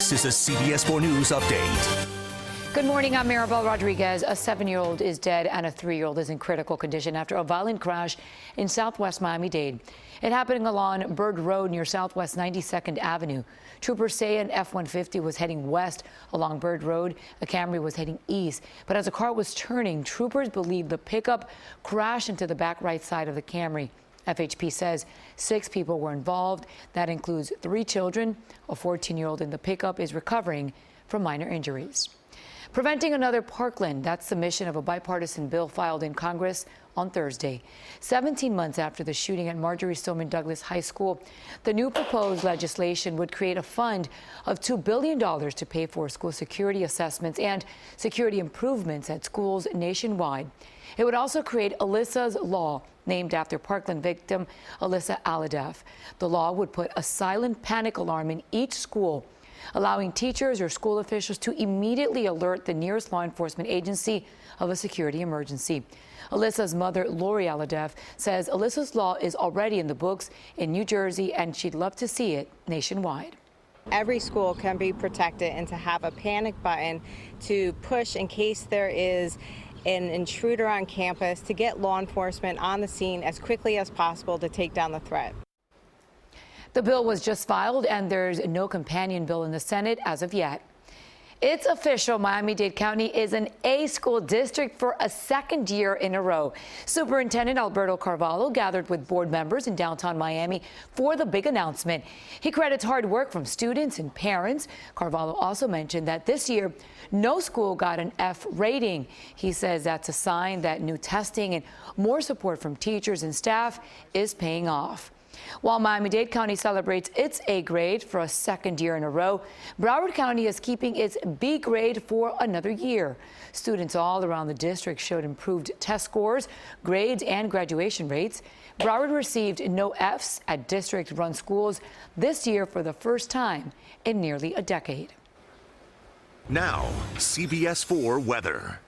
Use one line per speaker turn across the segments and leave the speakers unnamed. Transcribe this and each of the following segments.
This is a CBS 4 News update.
Good morning. I'm Maribel Rodriguez. A 7-year-old is dead and a 3-year-old is in critical condition after a violent crash in southwest Miami-Dade. It happened along Bird Road near Southwest 92nd Avenue. Troopers say an F-150 was heading west along Bird Road. A Camry was heading east. But as the car was turning, troopers believe the pickup crashed into the back right side of the Camry. FHP says 6 people were involved. That includes 3 children. A 14-year-old in the pickup is recovering from minor injuries. Preventing another Parkland, that's the mission of a bipartisan bill filed in Congress on Thursday. 17 months after the shooting at Marjorie Stoneman Douglas High School, the new proposed legislation would create a fund of $2 billion to pay for school security assessments and security improvements at schools nationwide. It would also create Alyssa's Law, named after Parkland victim Alyssa Alhadeff. The law would put a silent panic alarm in each school, allowing teachers or school officials to immediately alert the nearest law enforcement agency of a security emergency. Alyssa's mother, Lori Alhadeff, says Alyssa's Law is already in the books in New Jersey, and she'd love to see it nationwide.
Every school can be protected, and to have a panic button to push in case there is an intruder on campus, to get law enforcement on the scene as quickly as possible to take down the threat.
The bill was just filed, and there's no companion bill in the Senate as of yet. It's official. Miami-Dade County is an A school district for a 2nd year in a row. Superintendent Alberto Carvalho gathered with board members in downtown Miami for the big announcement. He credits hard work from students and parents. Carvalho also mentioned that this year, no school got an F rating. He says that's a sign that new testing and more support from teachers and staff is paying off. While Miami-Dade County celebrates its A grade for a 2nd year in a row, Broward County is keeping its B grade for another year. Students all around the district showed improved test scores, grades, and graduation rates. Broward received no Fs at district-run schools this year for the first time in nearly a decade.
Now, CBS 4 weather.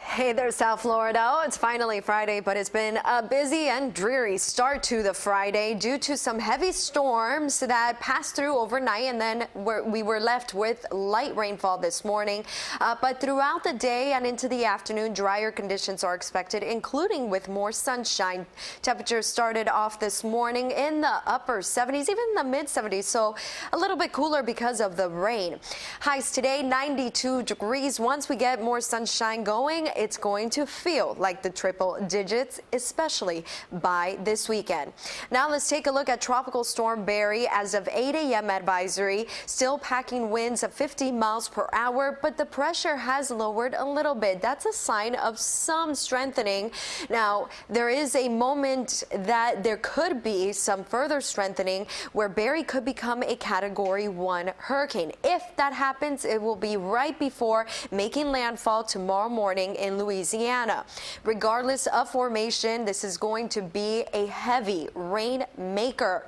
Hey there, South Florida. It's finally Friday, but it's been a busy and dreary start to the Friday due to some heavy storms that passed through overnight, and then we were left with light rainfall this morning. But throughout the day and into the afternoon, drier conditions are expected, including with more sunshine. Temperatures started off this morning in the upper 70s, even the mid 70s, so a little bit cooler because of the rain. Highs today, 92 degrees. Once we get more sunshine going, it's going to feel like the triple digits, especially by this weekend. Now let's take a look at Tropical Storm Barry. As of 8 a.m. advisory, still packing winds of 50 miles per hour, but the pressure has lowered a little bit. That's a sign of some strengthening. Now, there is a moment that there could be some further strengthening where Barry could become a Category 1 hurricane. If that happens, it will be right before making landfall tomorrow morning in Louisiana. Regardless of formation, this is going to be a heavy rain maker.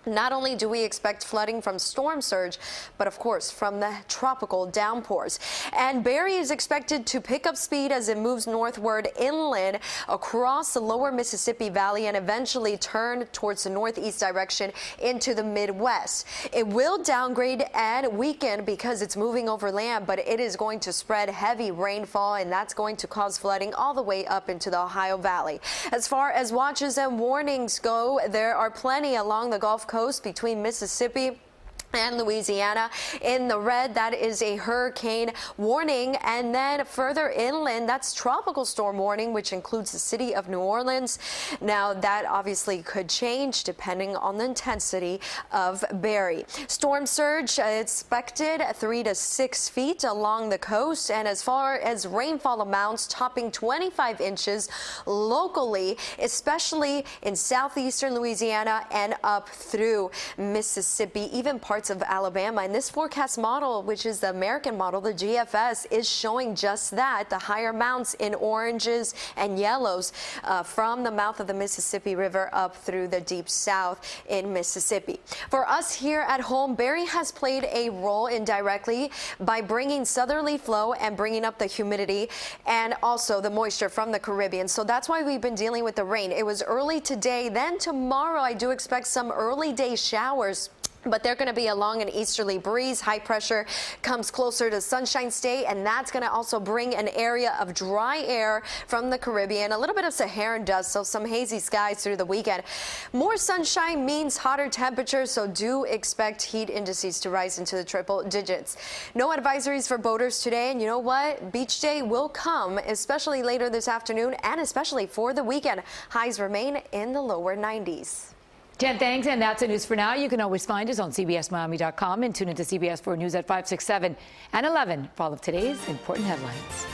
Not only do we expect flooding from storm surge, but of course from the tropical downpours. And Barry is expected to pick up speed as it moves northward inland across the lower Mississippi Valley and eventually turn towards the northeast direction into the Midwest. It will downgrade and weaken because it's moving over land, but it is going to spread heavy rainfall, and that's going to cause flooding all the way up into the Ohio Valley. As far as watches and warnings go, there are plenty along the Gulf Coast between Mississippi and Louisiana. In the red, that is a hurricane warning, and then further inland, that's tropical storm warning, which includes the city of New Orleans. Now, that obviously could change depending on the intensity of Barry. Storm surge expected 3 to 6 feet along the coast, and as far as rainfall amounts, topping 25 inches locally, especially in southeastern Louisiana and up through Mississippi, even parts of Alabama. And this forecast model, which is the American model, the GFS, is showing just that. The higher amounts in oranges and yellows from the mouth of the Mississippi River up through the deep south in Mississippi. For us here at home, Barry has played a role indirectly by bringing southerly flow and bringing up the humidity and also the moisture from the Caribbean. So that's why we've been dealing with the rain. It was early today. Then tomorrow, I do expect some early day showers. But they're going to be along an easterly breeze. High pressure comes closer to Sunshine State, and that's going to also bring an area of dry air from the Caribbean, a little bit of Saharan dust, so some hazy skies through the weekend. More sunshine means hotter temperatures, so do expect heat indices to rise into the triple digits. No advisories for boaters today, and you know what? Beach day will come, especially later this afternoon and especially for the weekend. Highs remain in the lower 90s.
Jen, thanks, and that's the news for now. You can always find us on CBSMiami.com and tune into CBS 4 News at 5, 6, 7, and 11 for all of today's important headlines.